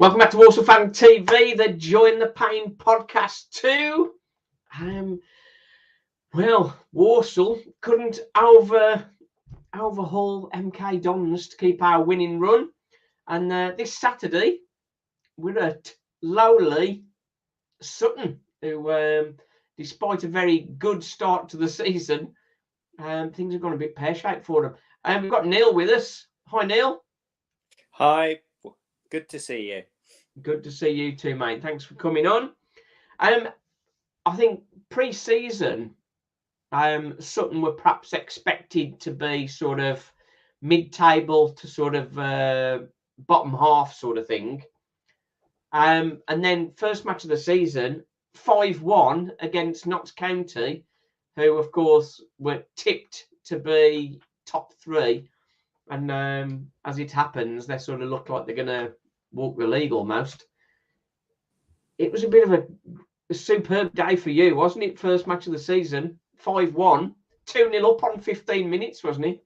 Welcome back to Walsall Fan TV, the Join the Pain podcast too. Walsall couldn't overhaul MK Dons to keep our winning run. And this Saturday, we're at lowly Sutton, who, despite a very good start to the season, things have gone a bit pear-shaped for them. We've got Neil with us. Hi, Neil. Hi. Good to see you. Good to see you too, mate. Thanks for coming on. I think pre-season, Sutton were perhaps expected to be sort of mid-table to sort of bottom half sort of thing. And then first match of the season, 5-1 against Notts County, who, of course, were tipped to be top three. And as it happens, they sort of look like they're going to walk the league almost. It was a bit of a superb day for you, wasn't it? First match of the season, 5-1, 2-0 up on 15 minutes, wasn't it?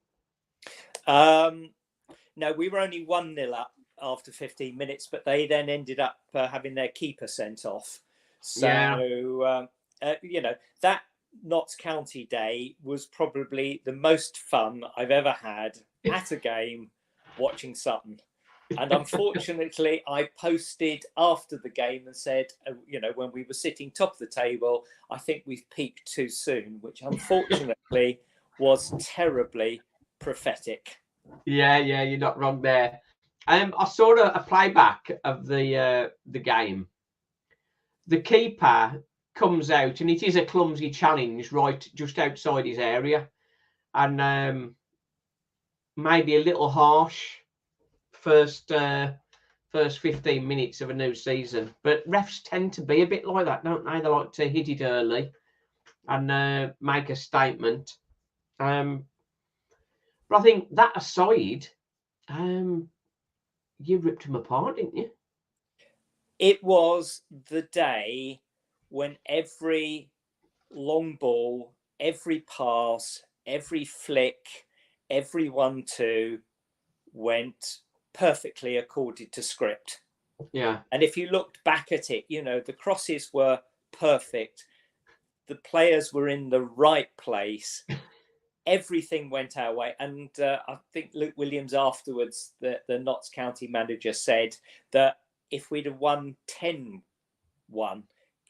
No, we were only 1-0 up after 15 minutes, but they then ended up having their keeper sent off. So, that Notts County day was probably the most fun I've ever had at a game watching Sutton. And unfortunately, I posted after the game and said, when we were sitting top of the table, I think we've peaked too soon, which unfortunately was terribly prophetic. Yeah, you're not wrong there. I saw a playback of the game. The keeper comes out, and it is a clumsy challenge right just outside his area, and maybe a little harsh first 15 minutes of a new season. But refs tend to be a bit like that, don't they? They like to hit it early and make a statement. But I think that aside, you ripped them apart, didn't you? It was the day when every long ball, every pass, every flick, every 1-2 went perfectly according to script. Yeah. And if you looked back at it, the crosses were perfect. The players were in the right place. Everything went our way. And I think Luke Williams afterwards, the Notts County manager, said that if we'd have won 10-1,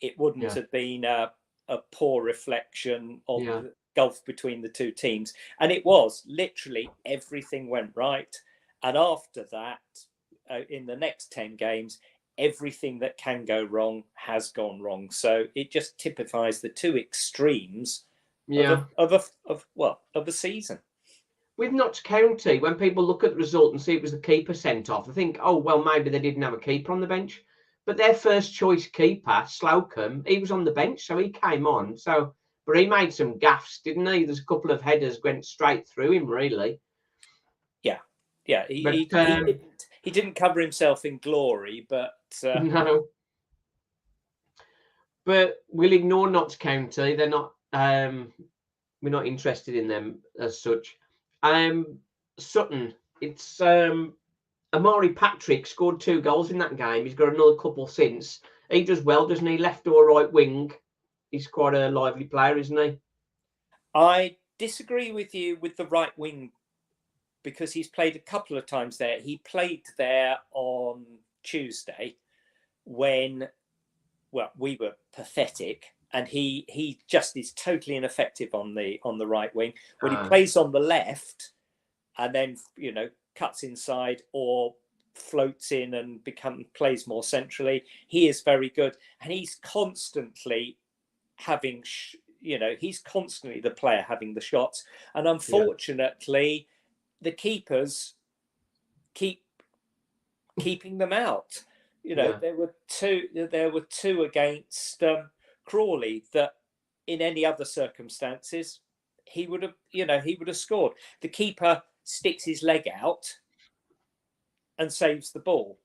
it wouldn't have been a poor reflection of the gulf between the two teams. And it was. Literally everything went right. And after that, in the next 10 games, everything that can go wrong has gone wrong. So it just typifies the two extremes of a season. With Notts County, when people look at the result and see it was the keeper sent off, I think, oh, well, maybe they didn't have a keeper on the bench. But their first choice keeper, Slocum, he was on the bench, so he came on. But he made some gaffes, didn't he? There's a couple of headers went straight through him, really. Yeah, he didn't cover himself in glory, but no. But we'll ignore Notts County. They're not. We're not interested in them as such. Sutton. It's Amari Patrick scored 2 goals in that game. He's got another couple since. He does well, doesn't he? Left or right wing. He's quite a lively player, isn't he? I disagree with you with the right wing, because he's played a couple of times there. He played there on Tuesday when, we were pathetic, and he just is totally ineffective on the right wing. When he plays on the left and then, cuts inside or floats in and plays more centrally, he is very good. And he's constantly having, he's constantly the player having the shots. And unfortunately, the keepers keeping them out. There were two against Crawley that in any other circumstances he would have scored. The keeper sticks his leg out and saves the ball.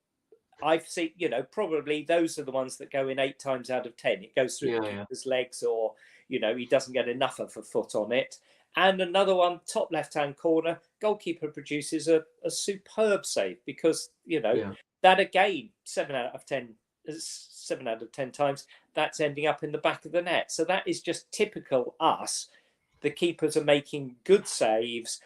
I've seen, probably those are the ones that go in 8 times out of 10. It goes through the keeper's legs, or he doesn't get enough of a foot on it. And another one, top left-hand corner, goalkeeper produces a superb save because, that again, 7 out of 10 times, that's ending up in the back of the net. So that is just typical us. The keepers are making good saves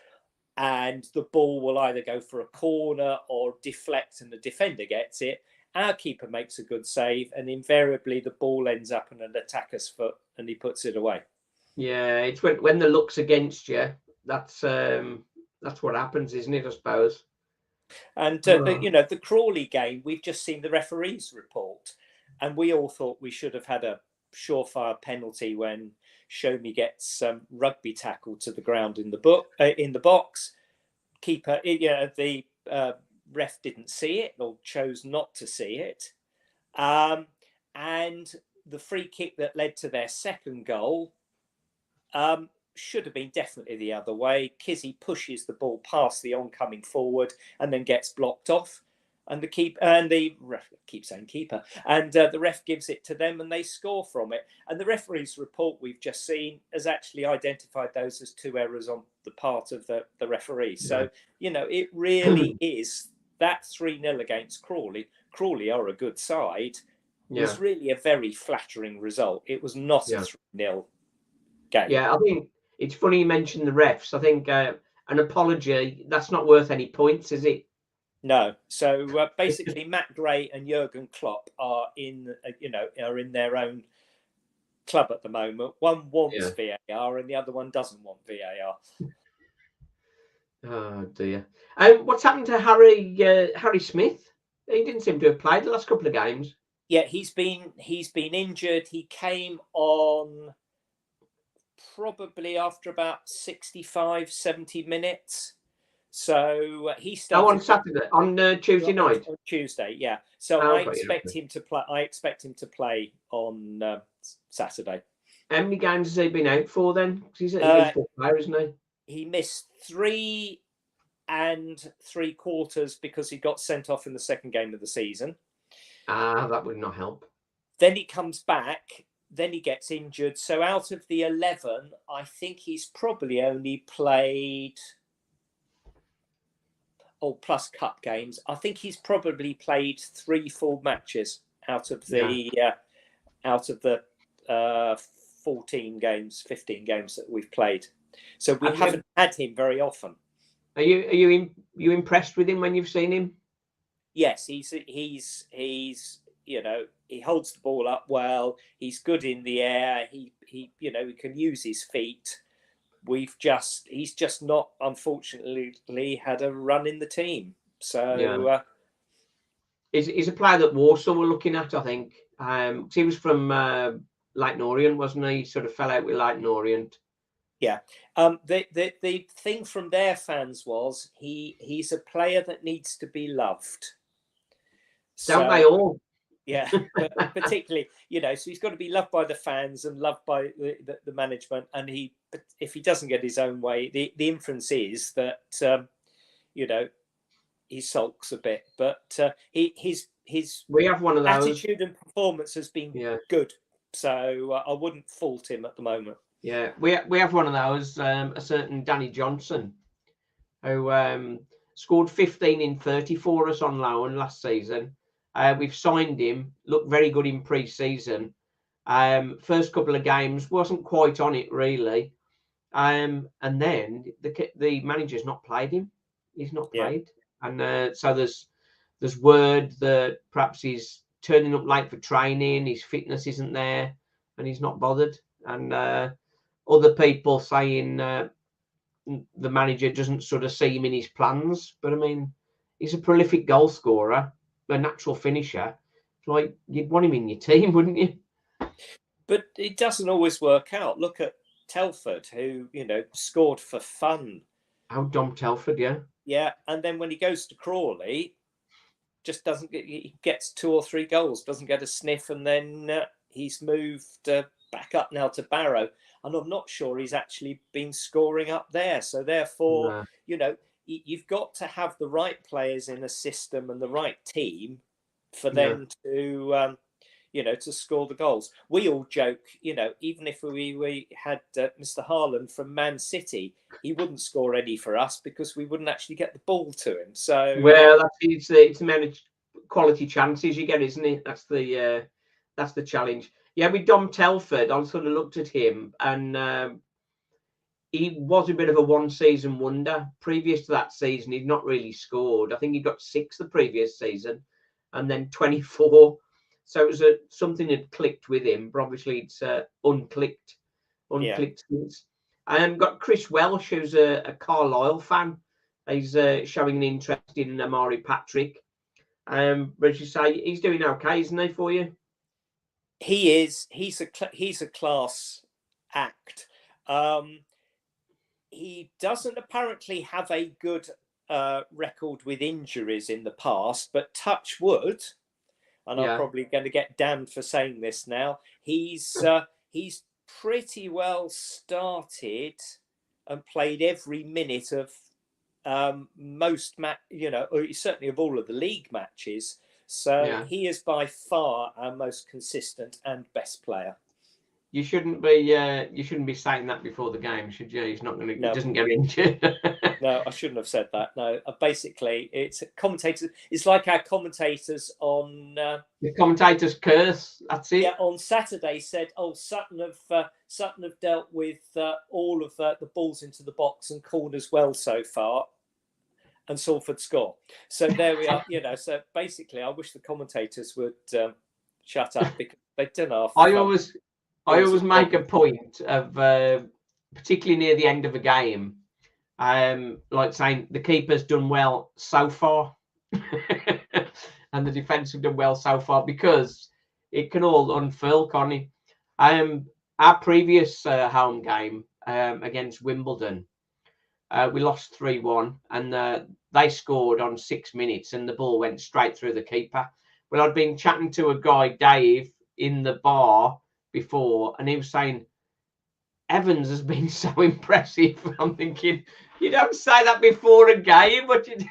and the ball will either go for a corner or deflect and the defender gets it. Our keeper makes a good save and invariably the ball ends up in an attacker's foot and he puts it away. Yeah, it's when the luck's against you. That's what happens, isn't it? I suppose. And the Crawley game, we've just seen the referee's report, and we all thought we should have had a surefire penalty when Shomi gets rugby tackled to the ground in the box. Keeper, the ref didn't see it or chose not to see it, and the free kick that led to their second goal. Should have been definitely the other way. Kizzy pushes the ball past the oncoming forward and then gets blocked off. And the ref keeps saying keeper, and the ref gives it to them and they score from it. And the referee's report we've just seen has actually identified those as 2 errors on the part of the referee. So, it really is that 3-0 against Crawley. Crawley are a good side. Was really a very flattering result. It was not a 3-0 game. Yeah, I think it's funny you mentioned the refs. I think an apology, that's not worth any points, is it? No. So basically, Matt Gray and Jurgen Klopp are in their own club at the moment. One wants VAR and the other one doesn't want VAR. Oh dear. What's happened to Harry Smith? He didn't seem to have played the last couple of games. Yeah, he's been injured. He came on probably after about 65, 70 minutes. So he started on Saturday, on Tuesday night. On Tuesday, yeah. So I expect him to play. I expect him to play on Saturday. How many games has he been out for then? He's a player, isn't he? He missed 3 3/4 because he got sent off in the second game of the season. That would not help. Then he comes back. Then he gets injured. So out of the 11, I think he's probably only played. Plus cup games. I think he's probably played 3 full matches out of the 14 games, 15 games that we've played. So we haven't had him very often. Are you impressed with him when you've seen him? Yes, he's he holds the ball up well. He's good in the air. He can use his feet. He's just not, unfortunately, had a run in the team. So he's a player that Walsall were looking at, I think. He was from Leyton Orient, wasn't he? He sort of fell out with Leyton Orient. Yeah. The thing from their fans was he's a player that needs to be loved. Don't they all? Yeah, particularly, so he's got to be loved by the fans and loved by the management. And if he doesn't get his own way, the inference is that, he sulks a bit. But his we have one of those. Attitude and performance has been good. So I wouldn't fault him at the moment. Yeah, we have one of those, a certain Danny Johnson, who scored 15 in 30 for us on loan last season. We've signed him, looked very good in pre-season. First couple of games, wasn't quite on it really. And then the manager's not played him. He's not played. And so there's word that perhaps he's turning up late for training, his fitness isn't there, and he's not bothered. And other people saying the manager doesn't sort of see him in his plans. But I mean, he's a prolific goal scorer, a natural finisher. Like, you'd want him in your team, wouldn't you? But it doesn't always work out. Look at Telford, who scored for fun. Oh, Dom Telford, yeah. Yeah, and then when he goes to Crawley, just doesn't get. He gets 2 or 3 goals, doesn't get a sniff, and then he's moved back up now to Barrow, and I'm not sure he's actually been scoring up there. So therefore, you've got to have the right players in a system and the right team for them to, to score the goals. We all joke, even if we had Mr. Haaland from Man City, he wouldn't score any for us because we wouldn't actually get the ball to him. So well, it's the amount of quality chances you get, isn't it? That's the challenge. Yeah, with Dom Telford, I sort of looked at him, and he was a bit of a one-season wonder. Previous to that season, he'd not really scored. I think he got 6 the previous season, and then 24. So it was something had clicked with him, but obviously it's unclicked since. Got Chris Welsh, who's a Carlisle fan. He's showing an interest in Amari Patrick. But as you say, he's doing okay, isn't he, for you? He is. He's a class act. He doesn't apparently have a good record with injuries in the past, but touch wood, and I'm probably going to get damned for saying this now, he's pretty well started and played every minute of most or certainly of all of the league matches. So he is by far our most consistent and best player. You shouldn't be saying that before the game, should you? He's not going to. No. He doesn't get injured. No, I shouldn't have said that. No, basically, it's commentators. It's like our commentators on the commentators' curse. That's it. Yeah, on Saturday said, "Oh, Sutton have dealt with all of the balls into the box and corners well so far, and Salford score." So there we are. So basically, I wish the commentators would shut up because they don't know. I always make a point of, particularly near the end of a game, like saying the keeper's done well so far, and the defence have done well so far, because it can all unfurl, can't it? Our previous home game against Wimbledon, we lost 3-1, and they scored on 6 minutes, and the ball went straight through the keeper. Well, I'd been chatting to a guy, Dave, in the bar before, and he was saying Evans has been so impressive. I'm thinking, you don't say that before a game, but you do.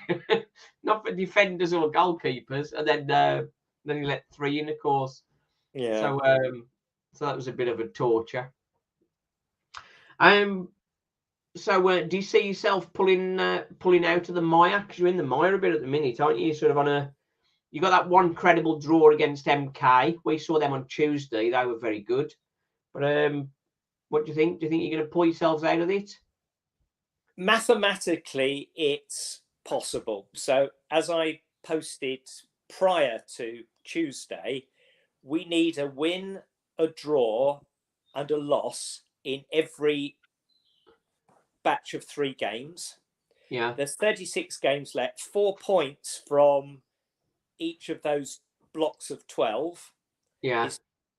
Not for defenders or goalkeepers. And then he let 3 in, of course. Yeah. So that was a bit of a torture. So do you see yourself pulling out of the mire? Because you're in the mire a bit at the minute, aren't you? Sort of you got that one credible draw against MK. We saw them on Tuesday. They were very good. But what do you think? Do you think you're going to pull yourselves out of it? Mathematically, it's possible. So as I posted prior to Tuesday, we need a win, a draw, and a loss in every batch of 3 games. Yeah. There's 36 games left. 4 points from each of those blocks of 12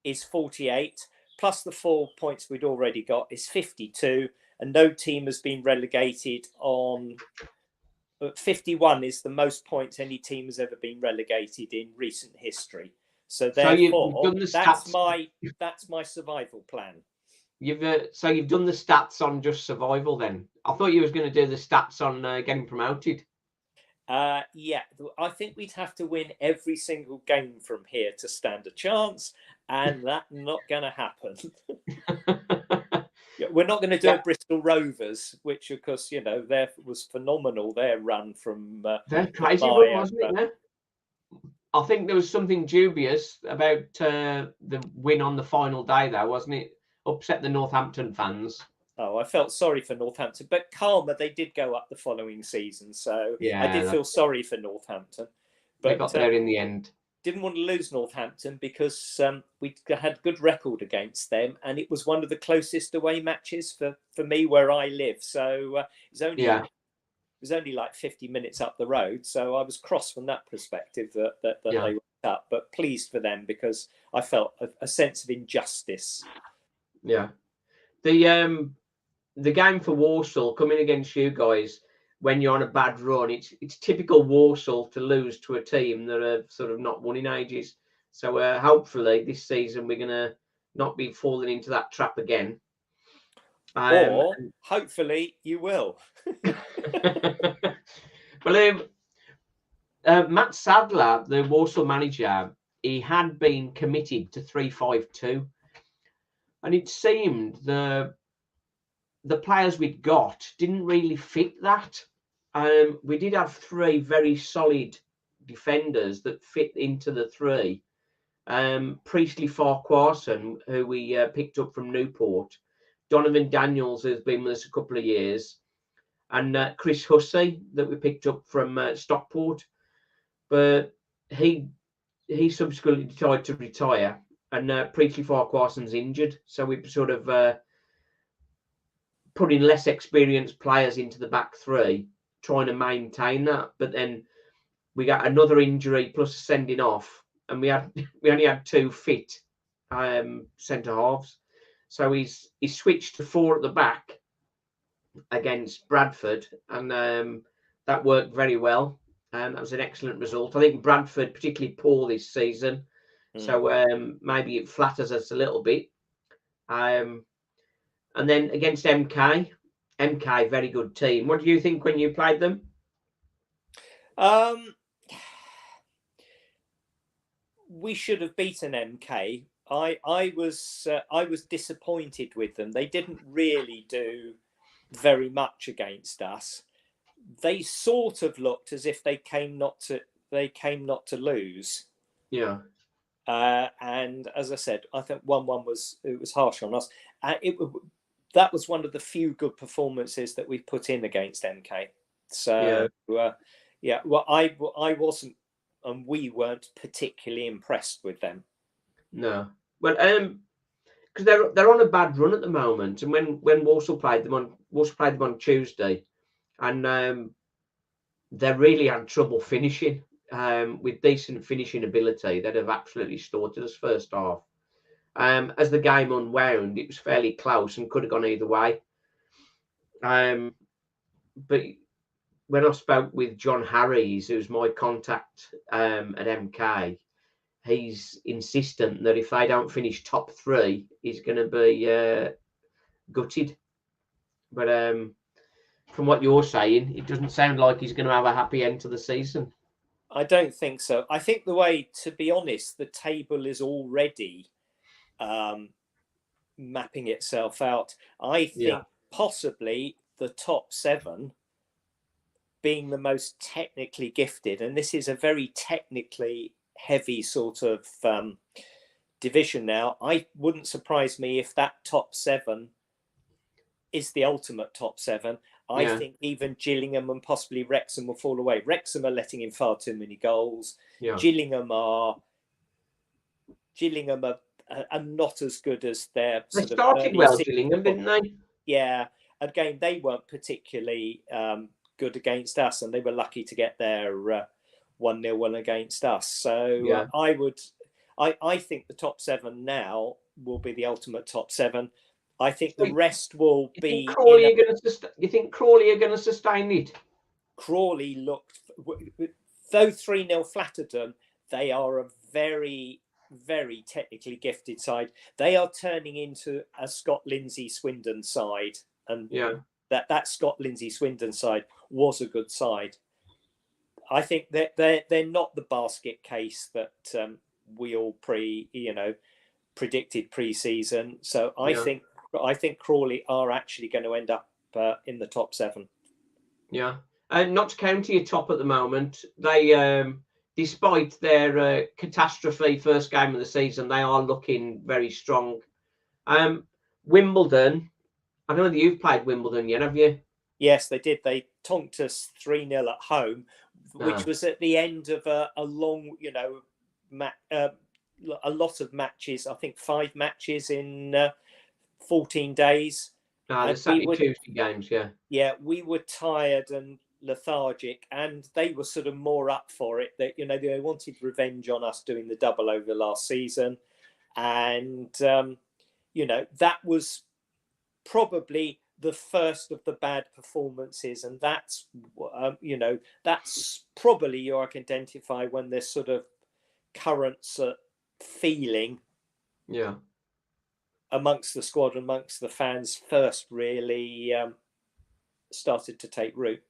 is 48, plus the 4 points we'd already got is 52, and no team has been relegated on 51 is the most points any team has ever been relegated in recent history. So therefore, that's my survival plan. You've done the stats on just survival then. I thought you was going to do the stats on getting promoted. Yeah, I think we'd have to win every single game from here to stand a chance, and that's not going to happen. We're not going to do a Bristol Rovers, which, of course, there was phenomenal. Their run from they're crazy, wasn't it? Yeah? I think there was something dubious about the win on the final day, though, wasn't it? Upset the Northampton fans. Oh, I felt sorry for Northampton, but Calmer, they did go up the following season, so I did feel sorry for Northampton. But they got there in the end. Didn't want to lose Northampton because we had a good record against them, and it was one of the closest away matches for me where I live. So it was only like 50 minutes up the road, so I was cross from that perspective that they went up, but pleased for them because I felt a sense of injustice. Yeah, the game for Walsall coming against you guys when you're on a bad run, it's typical Walsall to lose to a team that are sort of not won in ages. So hopefully this season we're going to not be falling into that trap again. Or hopefully you will. Well, Matt Sadler, the Walsall manager, he had been committed to 3-5-2, and it seemed the players we'd got didn't really fit that. We did have 3 very solid defenders that fit into the 3. Priestley Farquharson, who we picked up from Newport, Donovan Daniels, who's been with us a couple of years, and Chris Hussey, that we picked up from Stockport. But he subsequently decided to retire, and Priestley Farquharson's injured, so we sort of putting less experienced players into the back 3, trying to maintain that. But then we got another injury plus sending off, and we only had 2 fit centre halves. So he's switched to 4 at the back against Bradford, and that worked very well. That was an excellent result. I think Bradford particularly poor this season, so maybe it flatters us a little bit. And then against MK, very good team. What do you think when you played them? We should have beaten MK. I was disappointed with them. They didn't really do very much against us. They sort of looked as if they came not to lose. Yeah. And as I said, I think 1-1 was harsh on us. That was one of the few good performances that we put in against MK. So well, I wasn't, and we weren't particularly impressed with them. No, well, because they're on a bad run at the moment, and when Walsall played them on Tuesday, and they really had trouble finishing. With decent finishing ability, they'd have absolutely slaughtered us first half. As the game unwound, it was fairly close and could have gone either way. But when I spoke with John Harries, who's my contact at MK, he's insistent that if they don't finish top 3, he's going to be gutted. But from what you're saying, it doesn't sound like he's going to have a happy end to the season. I don't think so. I think the way, to be honest, the table is already mapping itself out. I think possibly the top 7 being the most technically gifted, and this is a very technically heavy sort of division now. I wouldn't surprise me if that top 7 is the ultimate top 7. I think even Gillingham and possibly Wrexham will fall away. Wrexham are letting in far too many goals. Gillingham are not as good as their. They started well, Gillingham, didn't they? Yeah. Again, they weren't particularly good against us, and they were lucky to get their 1-0 win against us. So I think the top 7 now will be the ultimate top 7. I think the rest will be. You think Crawley are going to sustain it? Crawley looked, though 3-0 flattered them, they are a very, very technically gifted side. They are turning into a Scott Lindsay Swindon side, and that Scott Lindsay Swindon side was a good side. I think that they're not the basket case that we all predicted pre-season. So I think Crawley are actually going to end up in the top 7. Yeah, and Notts County are top at the moment. They, despite their catastrophe first game of the season, they are looking very strong. Wimbledon, I don't know whether you've played Wimbledon yet, have you? Yes, they did. They tonked us 3-0 at home, which was at the end of a long, a lot of matches. I think 5 matches in 14 days. The Saturday Tuesday games, Yeah, we were tired and lethargic, and they were sort of more up for it. That they wanted revenge on us doing the double over the last season, and that was probably the first of the bad performances, and that's probably you can identify when there's sort of currents feeling amongst the squad, amongst the fans, first really started to take root.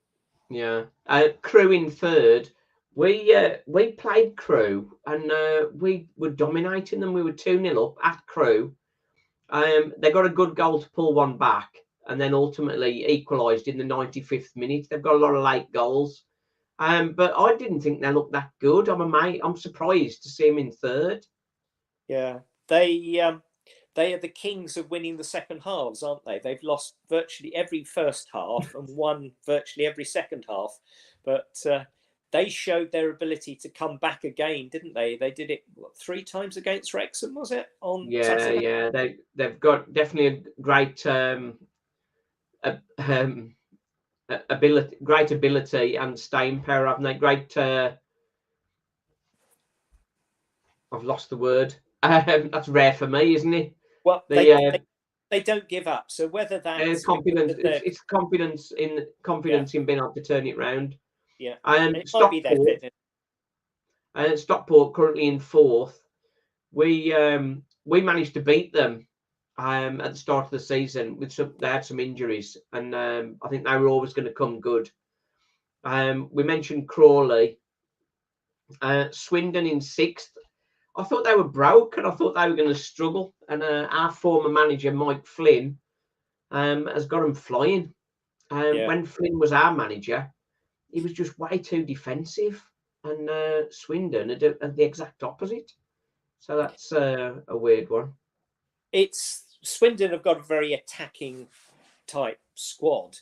Crewe in third We played Crewe and we were dominating them. We were 2-0 up at Crewe. They got a good goal to pull one back, and then ultimately equalised in the 95th minute. They've got a lot of late goals, but I didn't think they looked that good. I'm surprised to see them in third. Yeah, they are the kings of winning the second halves, aren't they? They've lost virtually every first half and won virtually every second half, but they showed their ability to come back again, didn't they? They did it 3 times against Wrexham, was it, on Saturday? Yeah. They've got definitely a great ability and staying power, haven't they? Great. I've lost the word. That's rare for me, isn't it? Well, they don't give up. So whether that's confidence, it's confidence in being able to turn it round. Yeah, Stockport currently in fourth. We managed to beat them at the start of the season with they had some injuries, and I think they were always going to come good. We mentioned Crawley, Swindon in sixth. I thought they were broke, and I thought they were going to struggle. And our former manager Mike Flynn has got them flying. When Flynn was our manager, he was just way too defensive, and Swindon are the exact opposite. So that's a weird one. It's Swindon have got a very attacking type squad,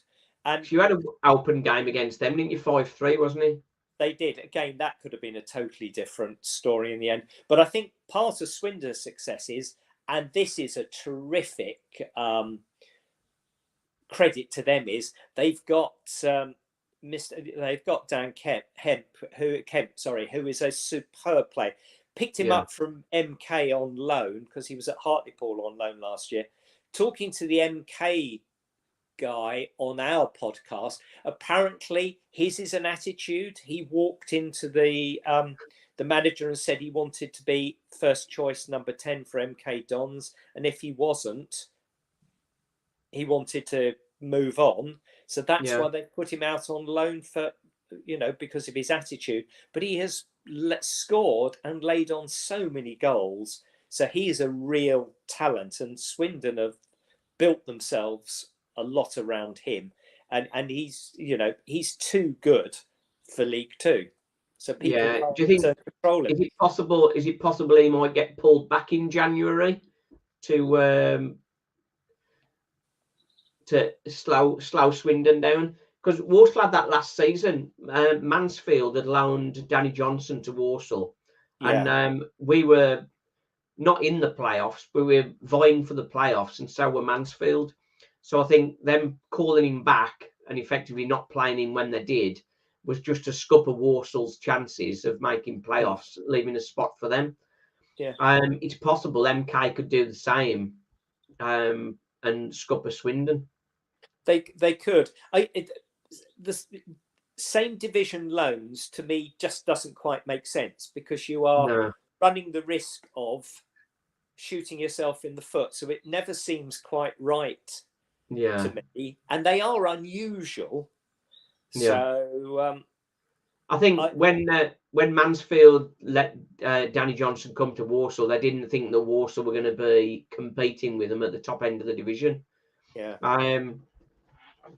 and you had an open game against them, didn't you? 5-3, wasn't it? They did. Again, that could have been a totally different story in the end. But I think part of Swindon's success is, and this is a terrific credit to them, is they've got Dan Kemp, who is a superb player. Picked him up from MK on loan because he was at Hartlepool on loan last year. Talking to the MK guy on our podcast, apparently his is an attitude. He walked into the manager and said he wanted to be first choice number 10 for MK Dons, and if he wasn't, he wanted to move on. So that's why they put him out on loan for, because of his attitude. But he has scored and laid on so many goals, so he is a real talent, and Swindon have built themselves a lot around him, and he's too good for League Two. So people do you think control him. Is it possible he might get pulled back in January to slow Swindon down? Because Walsall had that last season. Mansfield had loaned Danny Johnson to Walsall, and we were not in the playoffs, but we were vying for the playoffs, and so were Mansfield. So I think them calling him back and effectively not playing him when they did was just to scupper Walsall's chances of making playoffs, leaving a spot for them. Yeah, it's possible MK could do the same and scupper Swindon. They could. The same division loans to me just doesn't quite make sense, because you are running the risk of shooting yourself in the foot. So it never seems quite right to me, and they are unusual. So I think when Mansfield let Danny Johnson come to Walsall, they didn't think that Walsall were going to be competing with them at the top end of the division.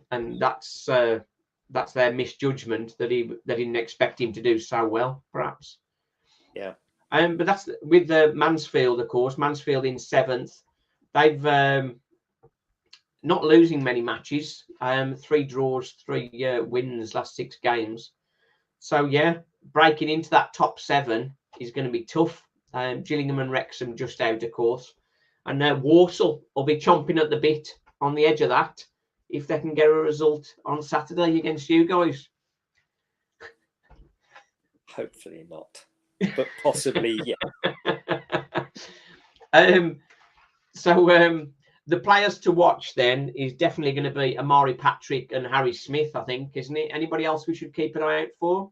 And that's their misjudgment that they didn't expect him to do so well, perhaps. But that's with Mansfield, of course. Mansfield in 7th. They've not losing many matches. 3 draws, 3 wins last 6 games. So breaking into that top 7 is going to be tough. Gillingham and Wrexham just out, of course, and Walsall will be chomping at the bit on the edge of that if they can get a result on Saturday against you guys. Hopefully not, but possibly, the players to watch then is definitely going to be Amari Patrick and Harry Smith, I think, isn't it? Anybody else we should keep an eye out for?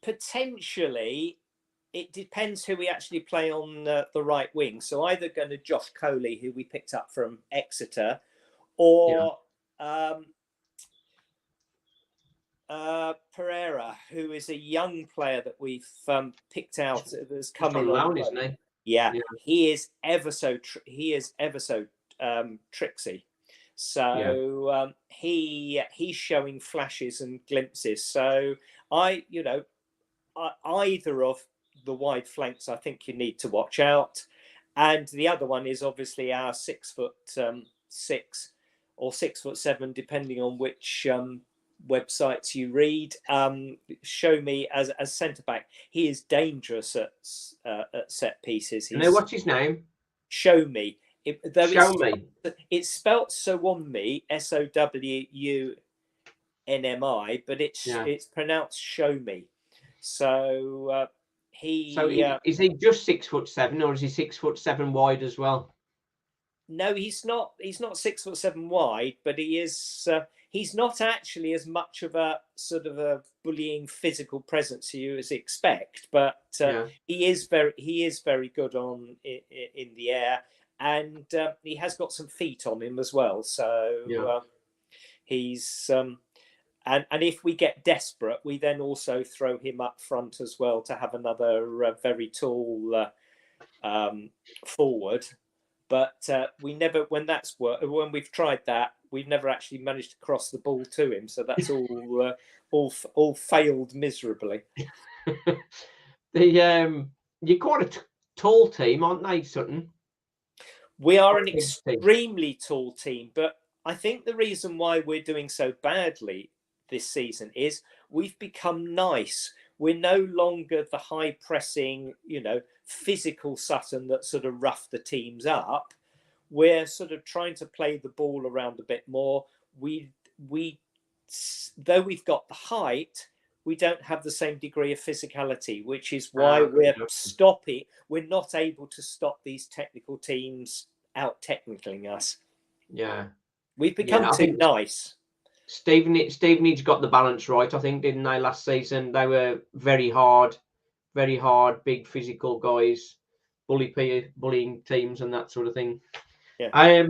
Potentially, it depends who we actually play on the right wing. So either going to Josh Coley, who we picked up from Exeter, or Pereira, who is a young player that we've picked out that's come on in loan, on isn't he? Yeah, he is ever so tricksy. So he's showing flashes and glimpses. So either of the wide flanks, I think you need to watch out. And the other one is obviously our 6'6" or 6'7", depending on which websites you read. Show me as centre back. He is dangerous at set pieces. What's his name? Show me. It's spelt Sowunmi, Sownmi, but it's pronounced show me. So is he just 6'7", or is he 6'7" wide as well? No, he's not. He's not 6'7" wide, but he is. He's not actually as much of a sort of a bullying physical presence you as expect, but he is very good in the air, and he has got some feet on him as well. So he's and if we get desperate, we then also throw him up front as well to have another very tall forward. But we never, when we've tried that, we've never actually managed to cross the ball to him. So that's all failed miserably. You're quite a tall team, aren't they, Sutton? We are an extremely tall team, but I think the reason why we're doing so badly this season is we've become nice. We're no longer the high pressing, physical Sutton that sort of rough the teams up. We're sort of trying to play the ball around a bit more. Though we've got the height, we don't have the same degree of physicality, which is why we're not able to stop these technical teams out technically us. Yeah. We've become too nice. Stevenage got the balance right, I think, didn't they, last season? They were very hard, big physical guys, bullying teams and that sort of thing. Yeah.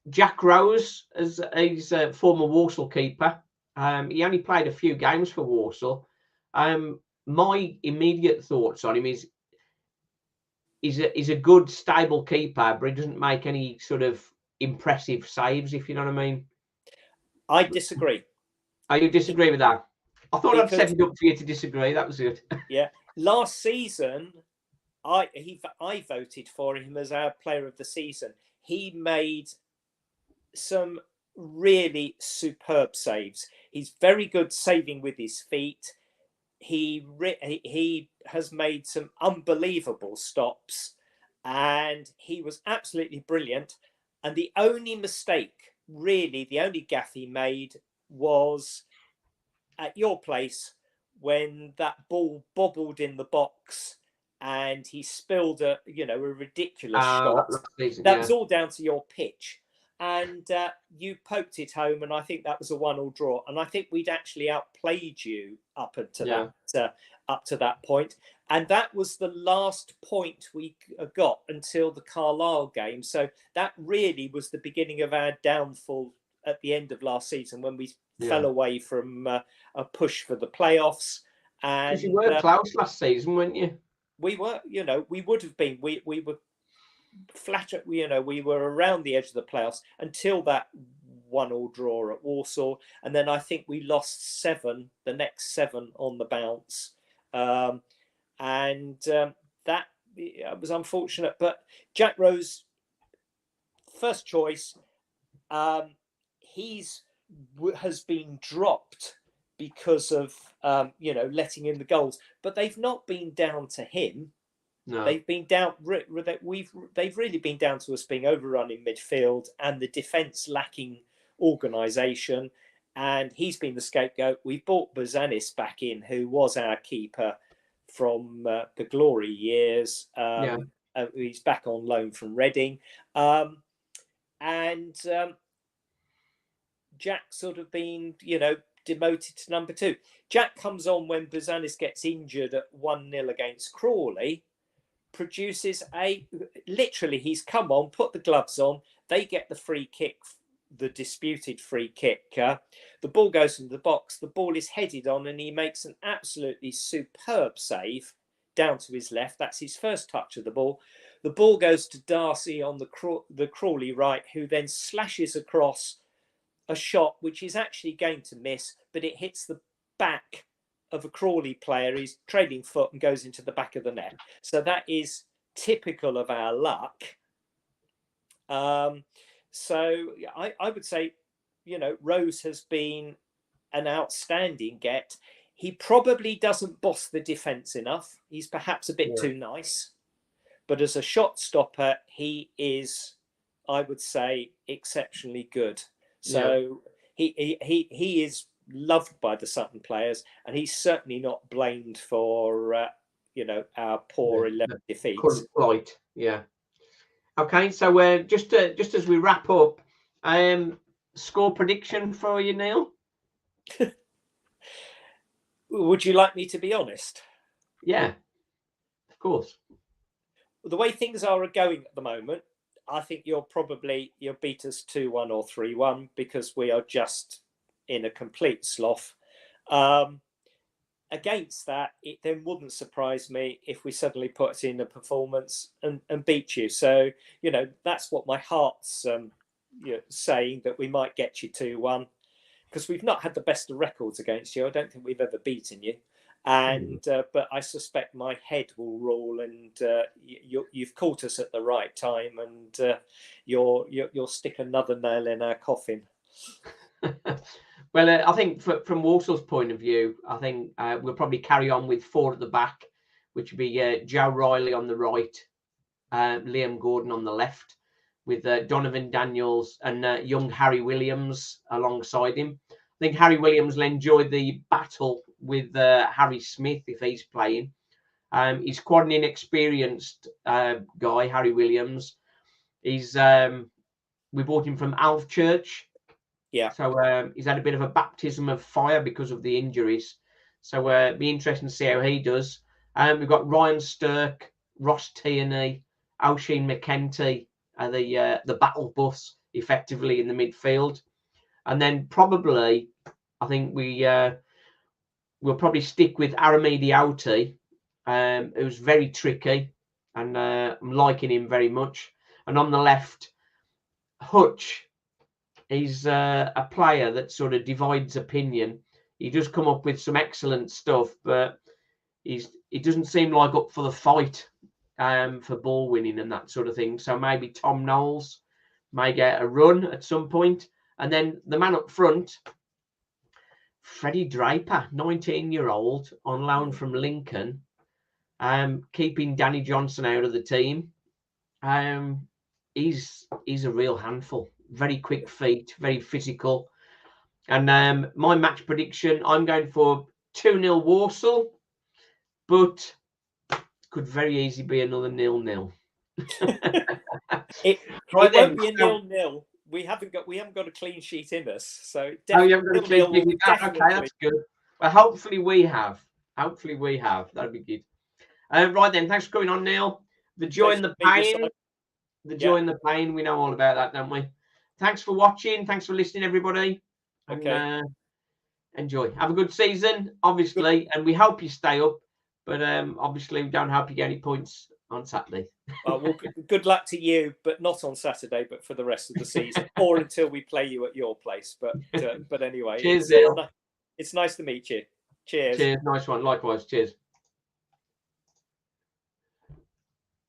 Jack Rose, he's a former Walsall keeper. He only played a few games for Walsall. My immediate thoughts on him is he's a good, stable keeper, but he doesn't make any sort of impressive saves, if you know what I mean. I disagree. Oh, you disagree with that? I thought I'd set it up for you to disagree. That was it. Yeah. Last season, I voted for him as our player of the season. He made some really superb saves. He's very good saving with his feet. He has made some unbelievable stops, and he was absolutely brilliant. And the only mistake, really, the only gaffe he made was at your place when that ball bobbled in the box and he spilled a ridiculous shot. That was all down to your pitch. And you poked it home, and I think that was a 1-1 draw. And I think we'd actually outplayed you up to that point. And that was the last point we got until the Carlisle game. So that really was the beginning of our downfall at the end of last season, when we fell away from a push for the playoffs. And you were close last season, weren't you? We were, we would have been. We were flat, we were around the edge of the playoffs until that 1-1 draw at Walsall, and then I think we lost the next 7 on the bounce, and that was unfortunate. But Jack Rose, first choice, has been dropped because of letting in the goals, but they've not been down to him. No. They've been down. They've really been down to us being overrun in midfield and the defence lacking organisation. And he's been the scapegoat. We brought Bezanis back in, who was our keeper from the glory years. He's back on loan from Reading, and Jack's sort of been, demoted to number 2. Jack comes on when Bezanis gets injured at 1-0 against Crawley. Produces he's come on, put the gloves on, they get the free kick the disputed free kick. The ball goes into the box. The ball is headed on, and he makes an absolutely superb save down to his left. That's his first touch of the ball. The ball goes to Darcy on the Crawley right, who then slashes across a shot which is actually going to miss, but it hits the back of a Crawley player. He's trading foot and goes into the back of the net. So that is typical of our luck. So I would say, Rose has been an outstanding get. He probably doesn't boss the defence enough. He's perhaps a bit too nice. But as a shot stopper, he is, I would say, exceptionally good. So he is loved by the Sutton players, and he's certainly not blamed for, our poor 11 defeats. Current plight, yeah. Okay, so just as we wrap up, score prediction for you, Neil? Would you like me to be honest? Yeah, of course. The way things are going at the moment, I think you'll beat us 2-1 or 3-1 because we are just in a complete slough. Against that, it then wouldn't surprise me if we suddenly put in a performance and beat you. So, that's what my heart's saying, that we might get you 2-1, because we've not had the best of records against you. I don't think we've ever beaten you. And but I suspect my head will roll, and you've caught us at the right time, and you'll stick another nail in our coffin. Well, I think from Walsall's point of view, I think we'll probably carry on with 4 at the back, which would be Joe Riley on the right, Liam Gordon on the left, with Donovan Daniels and young Harry Williams alongside him. I think Harry Williams will enjoy the battle with Harry Smith if he's playing. He's quite an inexperienced guy, Harry Williams. We bought him from Alf Church. Yeah. So he's had a bit of a baptism of fire because of the injuries. So it'll be interesting to see how he does. We've got Ryan Stirk, Ross Tierney, Oisin McKenty, the battle bus effectively in the midfield. And then probably, I think we'll probably stick with Aramidi Auti, who's very tricky, and I'm liking him very much. And on the left, Hutch. He's a player that sort of divides opinion. He does come up with some excellent stuff, but he doesn't seem like up for the fight for ball winning and that sort of thing. So maybe Tom Knowles may get a run at some point. And then the man up front, Freddie Draper, 19-year-old on loan from Lincoln, keeping Danny Johnson out of the team. He's a real handful. Very quick feet, very physical. And my match prediction, I'm going for 2-0 Walsall, but could very easily be another 0-0. It won't be a 0-0. We haven't got a clean sheet in us, so definitely. You haven't got a clean sheet. Okay, that's good. Well, hopefully we have. That'd be good. Right then, thanks for coming on, Neil. The joy and the pain. The joy and the pain. We know all about that, don't we? Thanks for watching. Thanks for listening, everybody. And enjoy. Have a good season, obviously, and we hope you stay up. But obviously, we don't hope you get any points on Saturday. Well, good luck to you, but not on Saturday, but for the rest of the season, or until we play you at your place. But anyway, cheers, it's nice to meet you. Cheers. Cheers. Nice one. Likewise. Cheers.